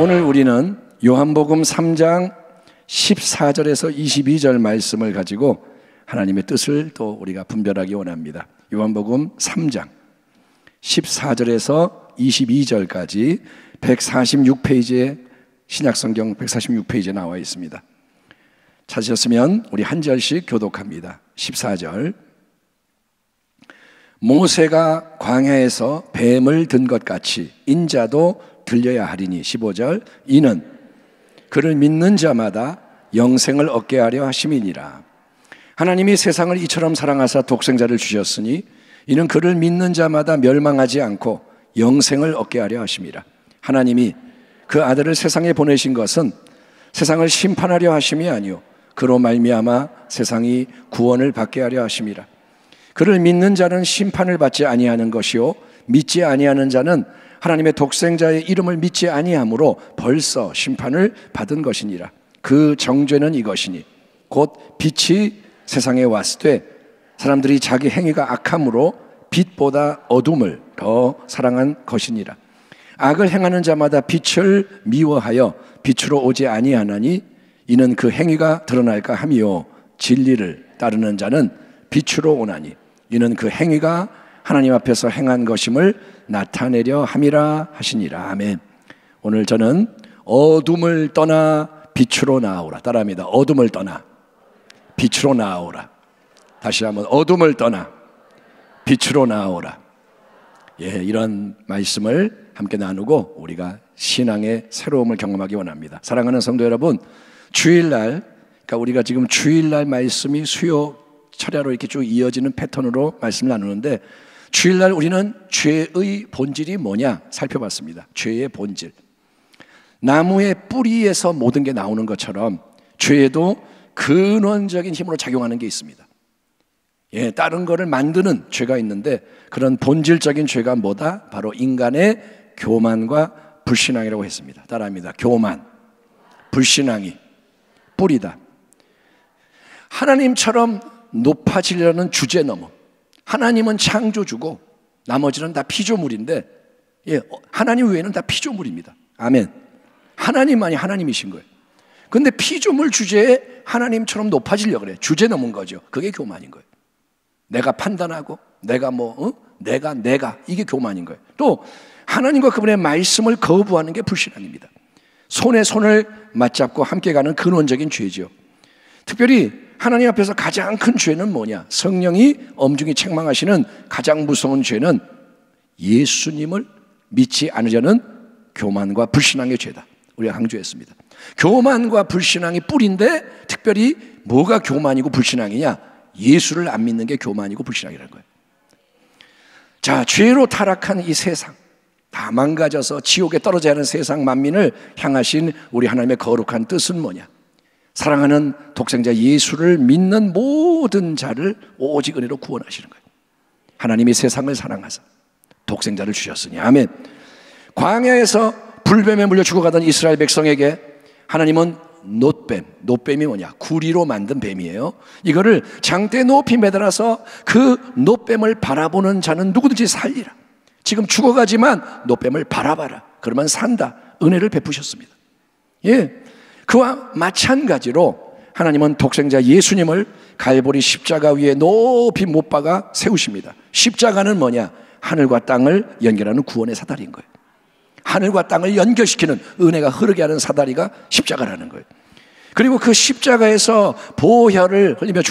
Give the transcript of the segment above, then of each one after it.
오늘 우리는 요한복음 3장 14절에서 22절 말씀을 가지고 하나님의 뜻을 또 우리가 분별하기 원합니다. 요한복음 3장 14절에서 22절까지 146페이지에 신약성경 146페이지에 나와 있습니다. 찾으셨으면 우리 한 절씩 교독합니다. 14절, 모세가 광야에서 뱀을 든 것 같이 인자도 들려야 하리니. 15절, 이는 그를 믿는 자마다 영생을 얻게 하려 하심이니라. 하나님이 세상을 이처럼 사랑하사 독생자를 주셨으니 이는 그를 믿는 자마다 멸망하지 않고 영생을 얻게 하려 하심이라. 하나님이 그 아들을 세상에 보내신 것은 세상을 심판하려 하심이 아니요 그로 말미암아 세상이 구원을 받게 하려 하심이라. 그를 믿는 자는 심판을 받지 아니하는 것이요 믿지 아니하는 자는 하나님의 독생자의 이름을 믿지 아니하므로 벌써 심판을 받은 것이니라. 그 정죄는 이것이니 곧 빛이 세상에 왔을 때 사람들이 자기 행위가 악함으로 빛보다 어둠을 더 사랑한 것이니라. 악을 행하는 자마다 빛을 미워하여 빛으로 오지 아니하나니 이는 그 행위가 드러날까 함이요 진리를 따르는 자는 빛으로 오나니 이는 그 행위가 하나님 앞에서 행한 것임을 나타내려 함이라 하시니라. 아멘. 오늘 저는 어둠을 떠나 빛으로 나아오라. 따라합니다. 어둠을 떠나 빛으로 나아오라. 다시 한번, 어둠을 떠나 빛으로 나아오라. 이런 말씀을 함께 나누고 우리가 신앙의 새로움을 경험하기 원합니다. 사랑하는 성도 여러분, 주일날, 그러니까 우리가 지금 주일날 말씀이 수요 철야로 이렇게 쭉 이어지는 패턴으로 말씀을 나누는데, 주일날 우리는 죄의 본질이 뭐냐 살펴봤습니다. 죄의 본질. 나무의 뿌리에서 모든 게 나오는 것처럼 죄에도 근원적인 힘으로 작용하는 게 있습니다. 다른 거를 만드는 죄가 있는데 그런 본질적인 죄가 뭐다? 바로 인간의 교만과 불신앙이라고 했습니다. 따라합니다. 교만, 불신앙이 뿌리다. 하나님처럼 높아지려는 주제 넘어. 하나님은 창조주고 나머지는 다 피조물인데 하나님 외에는 다 피조물입니다. 아멘. 하나님만이 하나님이신 거예요. 근데 피조물 주제에 하나님처럼 높아지려고 그래. 주제 넘은 거죠. 그게 교만인 거예요. 내가 판단하고 내가 내가 이게 교만인 거예요. 또 하나님과 그분의 말씀을 거부하는 게 불신앙입니다. 손에 손을 맞잡고 함께 가는 근원적인 죄죠. 특별히 하나님 앞에서 가장 큰 죄는 뭐냐? 성령이 엄중히 책망하시는 가장 무서운 죄는 예수님을 믿지 않으려는 교만과 불신앙의 죄다. 우리가 강조했습니다. 교만과 불신앙이 뿌리인데 특별히 뭐가 교만이고 불신앙이냐? 예수를 안 믿는 게 교만이고 불신앙이라는 거예요. 자, 죄로 타락한 이 세상, 다 망가져서 지옥에 떨어져야 하는 세상 만민을 향하신 우리 하나님의 거룩한 뜻은 뭐냐? 사랑하는 독생자 예수를 믿는 모든 자를 오직 은혜로 구원하시는 거예요. 하나님이 세상을 사랑하사 독생자를 주셨으니. 아멘. 광야에서 불뱀에 물려 죽어가던 이스라엘 백성에게 하나님은 놋뱀이 뭐냐? 구리로 만든 뱀이에요. 이거를 장대에 높이 매달아서 그 놋뱀을 바라보는 자는 누구든지 살리라. 지금 죽어가지만 놋뱀을 바라봐라. 그러면 산다. 은혜를 베푸셨습니다. 그와 마찬가지로 하나님은 독생자 예수님을 갈보리 십자가 위에 높이 못 박아 세우십니다. 십자가는 뭐냐? 하늘과 땅을 연결하는 구원의 사다리인 거예요. 하늘과 땅을 연결시키는 은혜가 흐르게 하는 사다리가 십자가라는 거예요. 그리고 그 십자가에서 보혈을 흘리며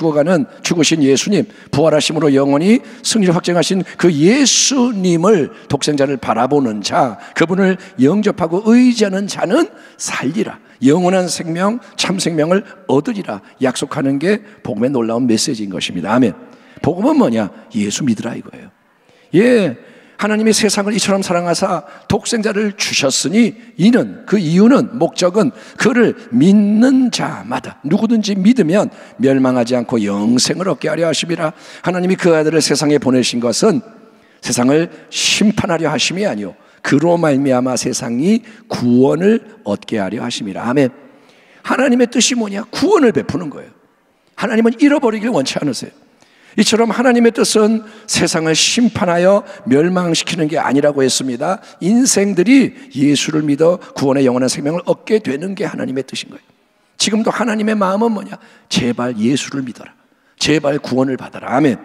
죽으신 예수님, 부활하심으로 영원히 승리를 확정하신 그 예수님을, 독생자를 바라보는 자, 그분을 영접하고 의지하는 자는 살리라. 영원한 생명, 참 생명을 얻으리라 약속하는 게 복음의 놀라운 메시지인 것입니다. 아멘. 복음은 뭐냐? 예수 믿으라 이거예요. 하나님이 세상을 이처럼 사랑하사 독생자를 주셨으니 이는, 그 이유는, 목적은 그를 믿는 자마다 누구든지 믿으면 멸망하지 않고 영생을 얻게 하려 하심이라. 하나님이 그 아들을 세상에 보내신 것은 세상을 심판하려 하심이 아니요 그로 말미암아 세상이 구원을 얻게 하려 하심이라. 아멘. 하나님의 뜻이 뭐냐? 구원을 베푸는 거예요. 하나님은 잃어버리길 원치 않으세요. 이처럼 하나님의 뜻은 세상을 심판하여 멸망시키는 게 아니라고 했습니다. 인생들이 예수를 믿어 구원의 영원한 생명을 얻게 되는 게 하나님의 뜻인 거예요. 지금도 하나님의 마음은 뭐냐? 제발 예수를 믿어라. 제발 구원을 받아라. 아멘.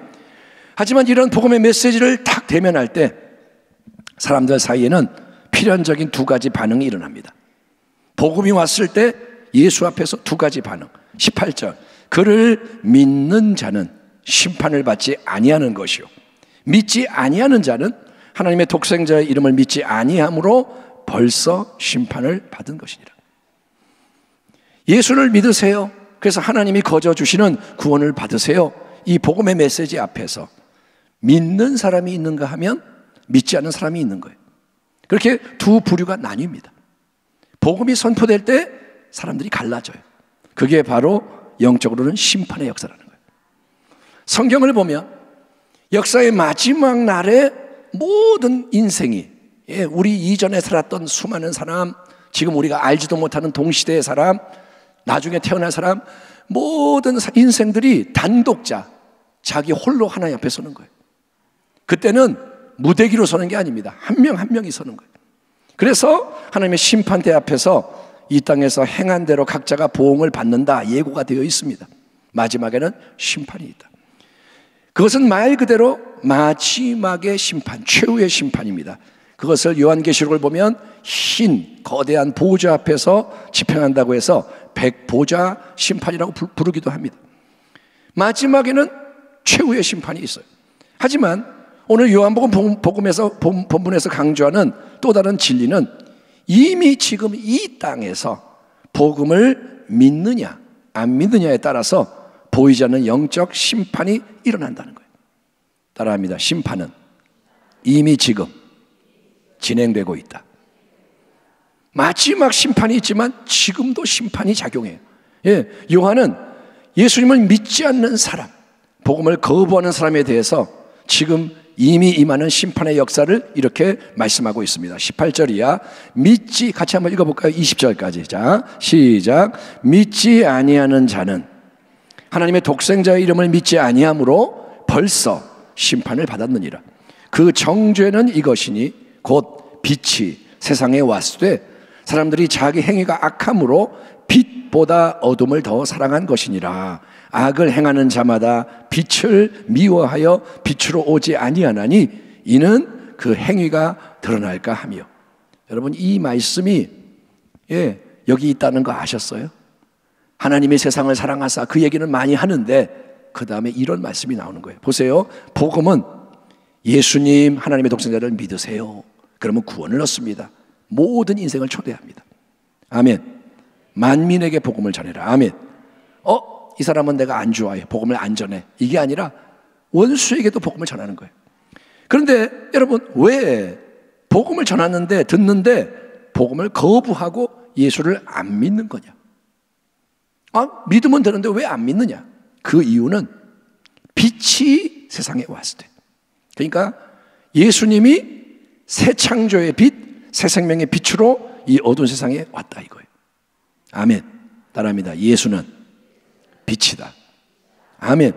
하지만 이런 복음의 메시지를 탁 대면할 때 사람들 사이에는 필연적인 두 가지 반응이 일어납니다. 복음이 왔을 때 예수 앞에서 두 가지 반응. 18절, 그를 믿는 자는 심판을 받지 아니하는 것이요, 믿지 아니하는 자는 하나님의 독생자의 이름을 믿지 아니함으로 벌써 심판을 받은 것이니라. 예수를 믿으세요. 그래서 하나님이 거저 주시는 구원을 받으세요. 이 복음의 메시지 앞에서 믿는 사람이 있는가 하면 믿지 않는 사람이 있는 거예요. 그렇게 두 부류가 나뉩니다. 복음이 선포될 때 사람들이 갈라져요. 그게 바로 영적으로는 심판의 역사라는 거예요. 성경을 보면 역사의 마지막 날에 모든 인생이, 우리 이전에 살았던 수많은 사람, 지금 우리가 알지도 못하는 동시대의 사람, 나중에 태어날 사람, 모든 인생들이 단독자, 자기 홀로 하나님 앞에 서는 거예요. 그때는 무대기로 서는 게 아닙니다. 한 명 한 명이 서는 거예요. 그래서 하나님의 심판대 앞에서 이 땅에서 행한 대로 각자가 보응을 받는다 예고가 되어 있습니다. 마지막에는 심판이 있다. 그것은 말 그대로 마지막의 심판, 최후의 심판입니다. 그것을 요한계시록을 보면 흰 거대한 보좌 앞에서 집행한다고 해서 백보좌 심판이라고 부르기도 합니다. 마지막에는 최후의 심판이 있어요. 하지만 오늘 요한복음 복음에서 본문에서 강조하는 또 다른 진리는 이미 지금 이 땅에서 복음을 믿느냐 안 믿느냐에 따라서 보이지 않는 영적 심판이 일어난다는 거예요. 따라합니다. 심판은 이미 지금 진행되고 있다. 마지막 심판이 있지만 지금도 심판이 작용해요. 요한은 예수님을 믿지 않는 사람, 복음을 거부하는 사람에 대해서 지금 이미 임하는 심판의 역사를 이렇게 말씀하고 있습니다. 18절이야. 믿지, 같이 한번 읽어볼까요? 20절까지. 자, 시작. 믿지 아니하는 자는 하나님의 독생자의 이름을 믿지 아니함으로 벌써 심판을 받았느니라. 그 정죄는 이것이니 곧 빛이 세상에 왔을 때 사람들이 자기 행위가 악함으로 빛보다 어둠을 더 사랑한 것이니라. 악을 행하는 자마다 빛을 미워하여 빛으로 오지 아니하나니 이는 그 행위가 드러날까 하며. 여러분, 이 말씀이 여기 있다는 거 아셨어요? 하나님이 세상을 사랑하사, 그 얘기는 많이 하는데 그 다음에 이런 말씀이 나오는 거예요. 보세요. 복음은 예수님 하나님의 독생자를 믿으세요. 그러면 구원을 얻습니다. 모든 인생을 초대합니다. 아멘. 만민에게 복음을 전해라. 아멘. 이 사람은 내가 안 좋아해, 복음을 안 전해, 이게 아니라 원수에게도 복음을 전하는 거예요. 그런데 여러분, 왜 복음을 전하는데 듣는데 복음을 거부하고 예수를 안 믿는 거냐? 믿으면 되는데 왜 안 믿느냐? 그 이유는 빛이 세상에 왔을 때, 그러니까 예수님이 새 창조의 빛, 새 생명의 빛으로 이 어두운 세상에 왔다 이거예요. 아멘. 따라합니다. 예수는 빛이다. 아멘.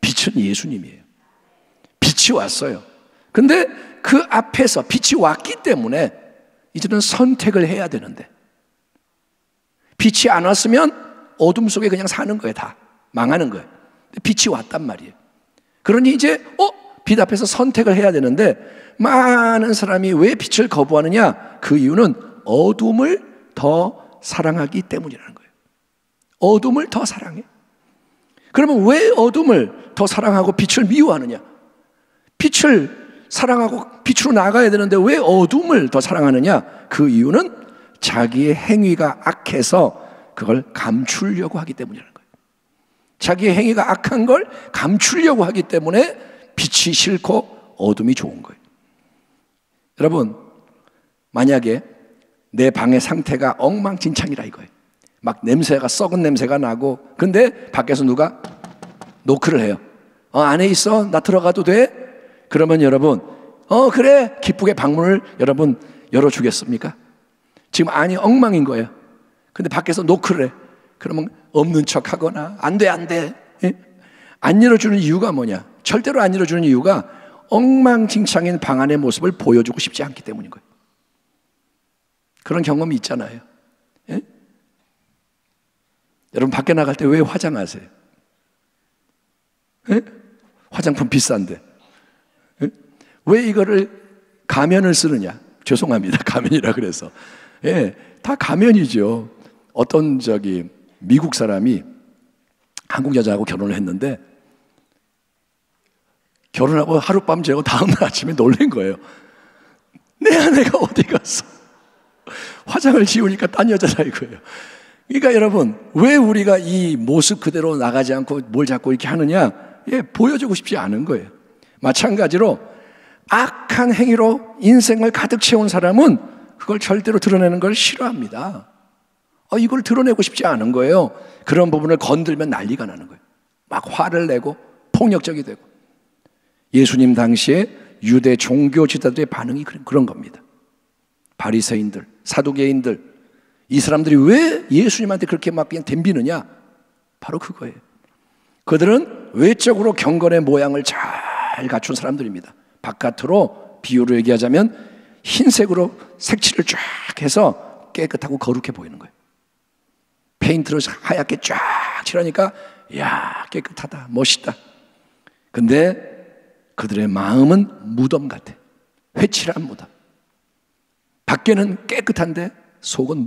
빛은 예수님이에요. 빛이 왔어요. 근데 그 앞에서 빛이 왔기 때문에 이제는 선택을 해야 되는데, 빛이 안 왔으면 어둠 속에 그냥 사는 거예요. 다 망하는 거예요. 근데 빛이 왔단 말이에요. 그러니 이제 빛 앞에서 선택을 해야 되는데 많은 사람이 왜 빛을 거부하느냐? 그 이유는 어둠을 더 사랑하기 때문이라는 거예요. 어둠을 더 사랑해. 그러면 왜 어둠을 더 사랑하고 빛을 미워하느냐? 빛을 사랑하고 빛으로 나가야 되는데 왜 어둠을 더 사랑하느냐? 그 이유는 자기의 행위가 악해서 그걸 감추려고 하기 때문이라는 거예요. 자기의 행위가 악한 걸 감추려고 하기 때문에 빛이 싫고 어둠이 좋은 거예요. 여러분, 만약에 내 방의 상태가 엉망진창이라 이거예요. 막 냄새가, 썩은 냄새가 나고, 근데 밖에서 누가 노크를 해요. 안에 있어? 나 들어가도 돼? 그러면 여러분, 그래, 기쁘게 방문을 여러분 열어주겠습니까? 지금 안이 엉망인 거예요. 근데 밖에서 노크를 해. 그러면 없는 척 하거나, 안 돼, 안 돼. 안 열어주는 이유가 뭐냐? 절대로 안 열어주는 이유가 엉망진창인 방 안의 모습을 보여주고 싶지 않기 때문인 거예요. 그런 경험이 있잖아요. 예? 여러분 밖에 나갈 때 왜 화장하세요? 예? 화장품 비싼데. 예? 왜 이거를 가면을 쓰느냐? 죄송합니다. 가면이라 그래서. 예, 다 가면이죠. 어떤 미국 사람이 한국 여자하고 결혼을 했는데 결혼하고 하룻밤 재고 다음날 아침에 놀란 거예요. 내 아내가 어디 갔어? 화장을 지우니까 딴 여자라 이거예요. 그러니까 여러분, 왜 우리가 이 모습 그대로 나가지 않고 뭘 자꾸 이렇게 하느냐? 예, 보여주고 싶지 않은 거예요. 마찬가지로 악한 행위로 인생을 가득 채운 사람은 그걸 절대로 드러내는 걸 싫어합니다. 이걸 드러내고 싶지 않은 거예요. 그런 부분을 건들면 난리가 나는 거예요. 막 화를 내고 폭력적이 되고. 예수님 당시에 유대 종교 지도자들의 반응이 그런 겁니다. 바리새인들, 사두개인들, 이 사람들이 왜 예수님한테 그렇게 막 그냥 덤비느냐? 바로 그거예요. 그들은 외적으로 경건의 모양을 잘 갖춘 사람들입니다. 바깥으로 비유로 얘기하자면 흰색으로 색칠을 쫙 해서 깨끗하고 거룩해 보이는 거예요. 페인트를 하얗게 쫙 칠하니까 야, 깨끗하다, 멋있다. 근데 그들의 마음은 무덤 같아. 회칠한 무덤. 밖에는 깨끗한데 속은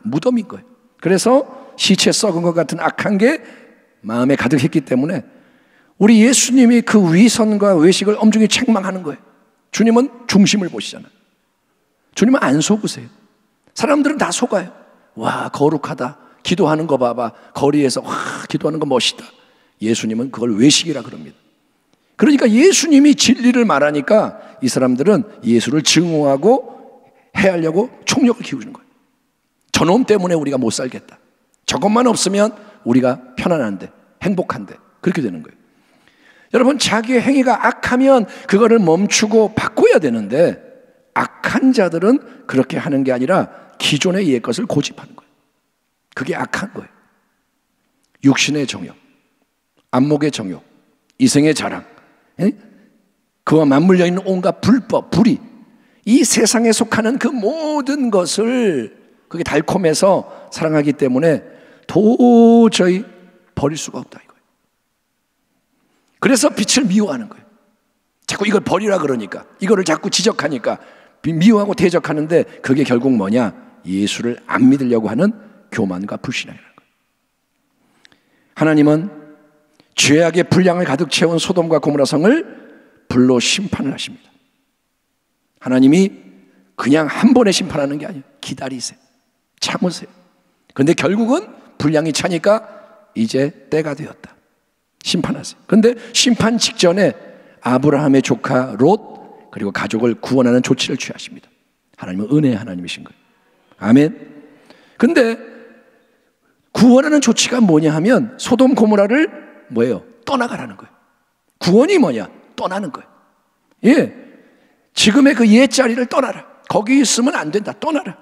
무덤인 거예요. 그래서 시체 썩은 것 같은 악한 게 마음에 가득했기 때문에 우리 예수님이 그 위선과 외식을 엄중히 책망하는 거예요. 주님은 중심을 보시잖아요. 주님은 안 속으세요. 사람들은 다 속아요. 와, 거룩하다. 기도하는 거 봐봐. 거리에서 와, 기도하는 거 멋있다. 예수님은 그걸 외식이라 그럽니다. 그러니까 예수님이 진리를 말하니까 이 사람들은 예수를 증오하고 해하려고 총력을 기울이는 거예요. 저놈 때문에 우리가 못 살겠다. 저것만 없으면 우리가 편안한데, 행복한데, 그렇게 되는 거예요. 여러분, 자기의 행위가 악하면 그거를 멈추고 바꿔야 되는데 악한 자들은 그렇게 하는 게 아니라 기존의 옛 것을 고집하는 거예요. 그게 악한 거예요. 육신의 정욕, 안목의 정욕, 이생의 자랑, 그와 맞물려 있는 온갖 불법, 불의, 이 세상에 속하는 그 모든 것을 그게 달콤해서 사랑하기 때문에 도저히 버릴 수가 없다 이거예요. 그래서 빛을 미워하는 거예요. 자꾸 이걸 버리라 그러니까, 이거를 자꾸 지적하니까 미워하고 대적하는데 그게 결국 뭐냐? 예수를 안 믿으려고 하는 교만과 불신앙이라는 거예요. 하나님은 죄악의 분량을 가득 채운 소돔과 고모라 성을 불로 심판을 하십니다. 하나님이 그냥 한 번에 심판하는 게 아니에요. 기다리세요. 참으세요. 그런데 결국은 분량이 차니까 이제 때가 되었다. 심판하세요. 그런데 심판 직전에 아브라함의 조카 롯 그리고 가족을 구원하는 조치를 취하십니다. 하나님은 은혜의 하나님이신 거예요. 아멘. 근데 구원하는 조치가 뭐냐 하면 소돔 고모라를 뭐예요? 떠나가라는 거예요. 구원이 뭐냐? 떠나는 거예요. 예, 지금의 그 옛 자리를 떠나라. 거기 있으면 안 된다. 떠나라.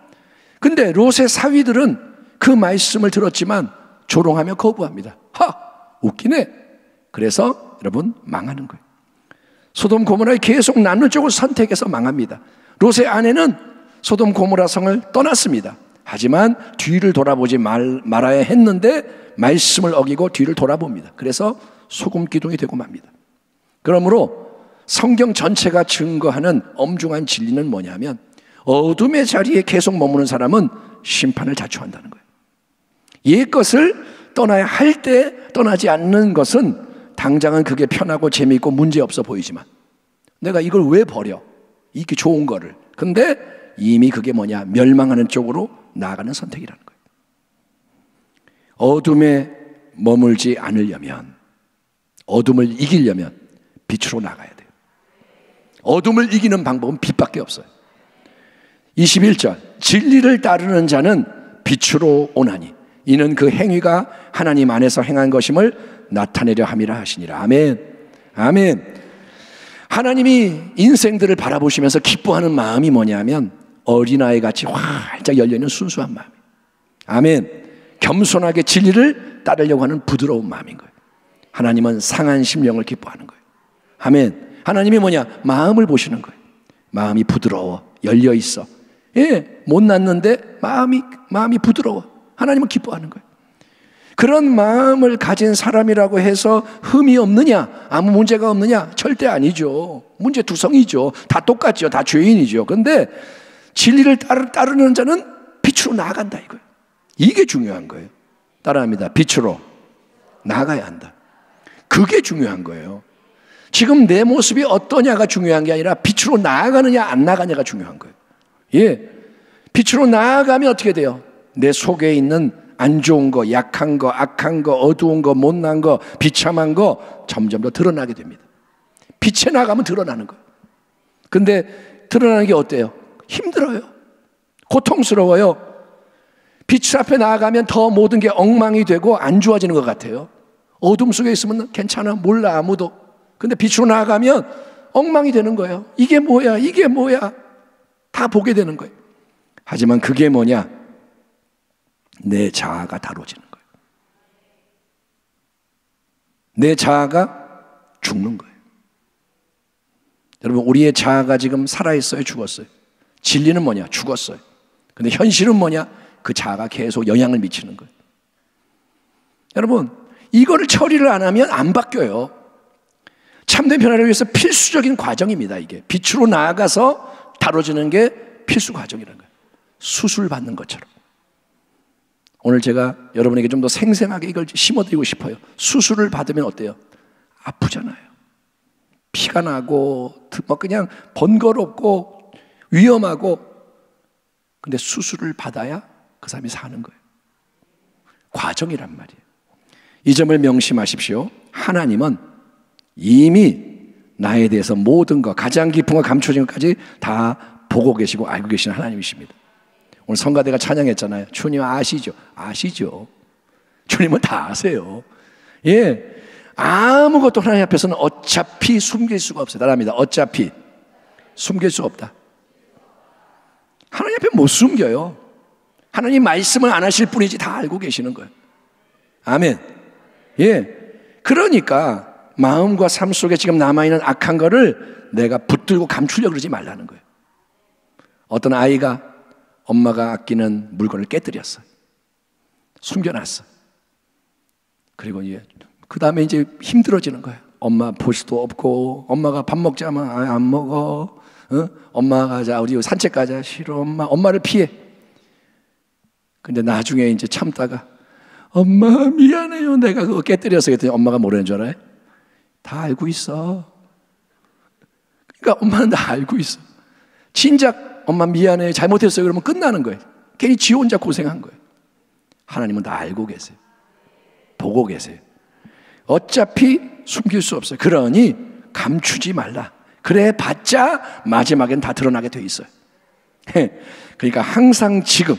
근데 롯의 사위들은 그 말씀을 들었지만 조롱하며 거부합니다. 웃기네. 그래서 여러분 망하는 거예요. 소돔 고모라에 계속 남는 쪽을 선택해서 망합니다. 롯의 아내는 소돔 고모라 성을 떠났습니다. 하지만 뒤를 돌아보지 말아야 했는데 말씀을 어기고 뒤를 돌아봅니다. 그래서 소금 기둥이 되고 맙니다. 그러므로 성경 전체가 증거하는 엄중한 진리는 뭐냐면 어둠의 자리에 계속 머무는 사람은 심판을 자초한다는 거예요. 옛 것을 떠나야 할 때 떠나지 않는 것은 당장은 그게 편하고 재미있고 문제없어 보이지만 내가 이걸 왜 버려? 이렇게 좋은 거를. 근데 이미 그게 뭐냐? 멸망하는 쪽으로 나아가는 선택이라는 거예요. 어둠에 머물지 않으려면, 어둠을 이기려면 빛으로 나가야 돼요. 어둠을 이기는 방법은 빛밖에 없어요. 21절 진리를 따르는 자는 빛으로 오나니 이는 그 행위가 하나님 안에서 행한 것임을 나타내려 함이라 하시니라. 아멘. 아멘. 하나님이 인생들을 바라보시면서 기뻐하는 마음이 뭐냐면 어린아이 같이 활짝 열려있는 순수한 마음이에요. 아멘. 겸손하게 진리를 따르려고 하는 부드러운 마음인 거예요. 하나님은 상한 심령을 기뻐하는 거예요. 아멘. 하나님이 뭐냐? 마음을 보시는 거예요. 마음이 부드러워, 열려 있어. 예, 못 났는데 마음이 부드러워. 하나님은 기뻐하는 거예요. 그런 마음을 가진 사람이라고 해서 흠이 없느냐? 아무 문제가 없느냐? 절대 아니죠. 문제 두성이죠. 다 똑같죠. 다 죄인이죠. 그런데 진리를 따르는 자는 빛으로 나아간다 이거예요. 이게 중요한 거예요. 따라합니다. 빛으로 나아가야 한다. 그게 중요한 거예요. 지금 내 모습이 어떠냐가 중요한 게 아니라 빛으로 나아가느냐 안 나가냐가 중요한 거예요. 예, 빛으로 나아가면 어떻게 돼요? 내 속에 있는 안 좋은 거, 약한 거, 악한 거, 어두운 거, 못난 거, 비참한 거 점점 더 드러나게 됩니다. 빛에 나가면 드러나는 거예요. 근데 드러나는 게 어때요? 힘들어요. 고통스러워요. 빛 앞에 나아가면 더 모든 게 엉망이 되고 안 좋아지는 것 같아요. 어둠 속에 있으면 괜찮아, 몰라 아무도. 근데 빛으로 나아가면 엉망이 되는 거예요. 이게 뭐야, 이게 뭐야, 다 보게 되는 거예요. 하지만 그게 뭐냐? 내 자아가 다뤄지는 거예요. 내 자아가 죽는 거예요. 여러분, 우리의 자아가 지금 살아있어요, 죽었어요? 진리는 뭐냐? 죽었어요. 근데 현실은 뭐냐? 그 자아가 계속 영향을 미치는 거예요. 여러분, 이거를 처리를 안 하면 안 바뀌어요. 참된 변화를 위해서 필수적인 과정입니다. 이게 빛으로 나아가서 다뤄지는 게 필수 과정이라는 거예요. 수술 받는 것처럼. 오늘 제가 여러분에게 좀 더 생생하게 이걸 심어드리고 싶어요. 수술을 받으면 어때요? 아프잖아요. 피가 나고 뭐 그냥 번거롭고 위험하고, 근데 수술을 받아야 그 사람이 사는 거예요. 과정이란 말이에요. 이 점을 명심하십시오. 하나님은 이미 나에 대해서 모든 것, 가장 깊은 것, 감춰진 것까지 다 보고 계시고 알고 계시는 하나님이십니다. 오늘 성가대가 찬양했잖아요. 주님 아시죠? 아시죠. 주님은 다 아세요. 예, 아무것도 하나님 앞에서는 어차피 숨길 수가 없어요. 따라합니다. 어차피 숨길 수 없다. 하나님 앞에 못 숨겨요. 하나님 말씀을 안 하실 뿐이지 다 알고 계시는 거예요. 아멘. 예, 그러니까 마음과 삶 속에 지금 남아있는 악한 거를 내가 붙들고 감추려고 그러지 말라는 거예요. 어떤 아이가 엄마가 아끼는 물건을 깨뜨렸어요. 숨겨놨어. 그리고 이제 그 다음에 이제 힘들어지는 거예요. 엄마 볼 수도 없고, 엄마가 밥 먹자면 안 먹어. 엄마가 가자, 우리 산책 가자. 싫어. 엄마를 피해. 근데 나중에 이제 참다가 엄마 미안해요, 내가 그거 깨뜨려서. 그랬더니 엄마가 뭐라는 줄 알아요? 다 알고 있어. 그러니까 엄마는 다 알고 있어. 진작 엄마 미안해, 잘못했어요 그러면 끝나는 거예요. 괜히 지 혼자 고생한 거예요. 하나님은 다 알고 계세요. 보고 계세요. 어차피 숨길 수 없어요. 그러니 감추지 말라. 그래 봤자 마지막엔 다 드러나게 돼 있어요. 그러니까 항상 지금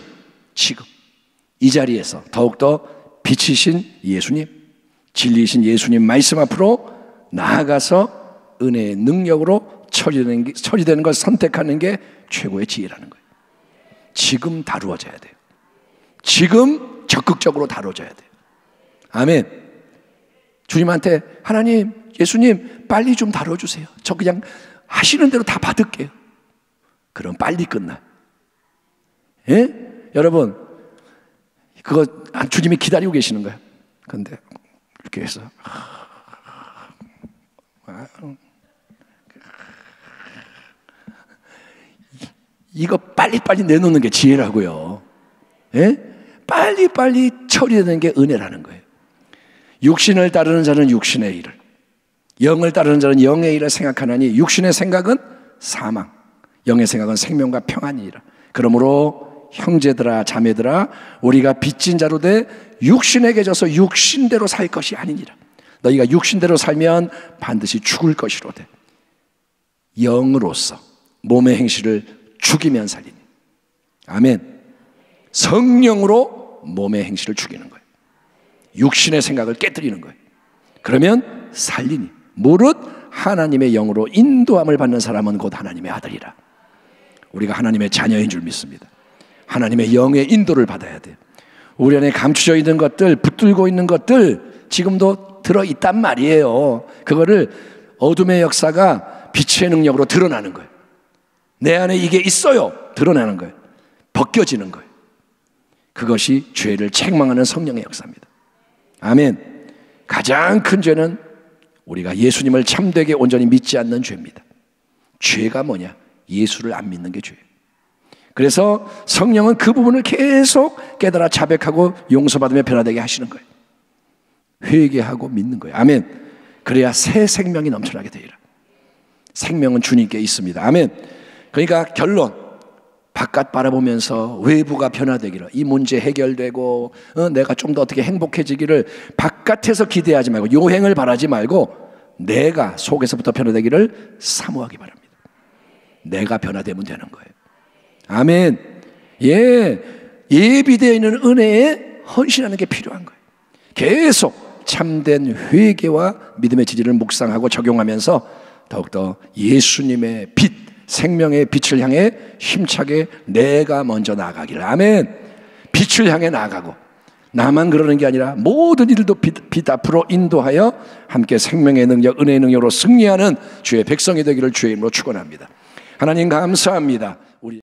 이 자리에서 더욱더 빛이신 예수님, 진리이신 예수님 말씀 앞으로 나아가서 은혜의 능력으로 처리되는 걸 선택하는 게 최고의 지혜라는 거예요. 지금 다루어져야 돼요. 지금 적극적으로 다뤄져야 돼요. 아멘. 주님한테 하나님, 예수님 빨리 좀 다뤄주세요. 저 그냥 하시는 대로 다 받을게요. 그럼 빨리 끝나. 예? 여러분, 그거 주님이 기다리고 계시는 거예요. 그런데 이렇게 해서 이거 빨리빨리 내놓는 게 지혜라고요. 예? 빨리빨리 처리되는 게 은혜라는 거예요. 육신을 따르는 자는 육신의 일을, 영을 따르는 자는 영의 일을 생각하나니 육신의 생각은 사망, 영의 생각은 생명과 평안이니라. 그러므로 형제들아 자매들아, 우리가 빚진 자로 돼 육신에게 져서 육신대로 살 것이 아니니라. 너희가 육신대로 살면 반드시 죽을 것이로되 영으로서 몸의 행실을 죽이면 살리니. 아멘. 성령으로 몸의 행실을 죽이는 거예요. 육신의 생각을 깨뜨리는 거예요. 그러면 살리니. 무릇 하나님의 영으로 인도함을 받는 사람은 곧 하나님의 아들이라. 우리가 하나님의 자녀인 줄 믿습니다. 하나님의 영의 인도를 받아야 돼요. 우리 안에 감추져 있는 것들, 붙들고 있는 것들 지금도 들어있단 말이에요. 그거를 어둠의 역사가 빛의 능력으로 드러나는 거예요. 내 안에 이게 있어요. 드러나는 거예요. 벗겨지는 거예요. 그것이 죄를 책망하는 성령의 역사입니다. 아멘. 가장 큰 죄는 우리가 예수님을 참되게 온전히 믿지 않는 죄입니다. 죄가 뭐냐? 예수를 안 믿는 게 죄예요. 그래서 성령은 그 부분을 계속 깨달아 자백하고 용서받으며 변화되게 하시는 거예요. 회개하고 믿는 거예요. 아멘. 그래야 새 생명이 넘쳐나게 되리라. 생명은 주님께 있습니다. 아멘. 그러니까 결론, 바깥 바라보면서 외부가 변화되기를, 이 문제 해결되고 내가 좀 더 어떻게 행복해지기를 바깥에서 기대하지 말고, 요행을 바라지 말고 내가 속에서부터 변화되기를 사모하기 바랍니다. 내가 변화되면 되는 거예요. 아멘. 예비되어 있는 은혜에 헌신하는 게 필요한 거예요. 계속 참된 회개와 믿음의 지지를 묵상하고 적용하면서 더욱더 예수님의 빛, 생명의 빛을 향해 힘차게 내가 먼저 나아가기를. 아멘. 빛을 향해 나아가고, 나만 그러는 게 아니라 모든 이들도 빛 앞으로 인도하여 함께 생명의 능력, 은혜의 능력으로 승리하는 주의 백성이 되기를 주의 이름으로 축원합니다. 하나님 감사합니다.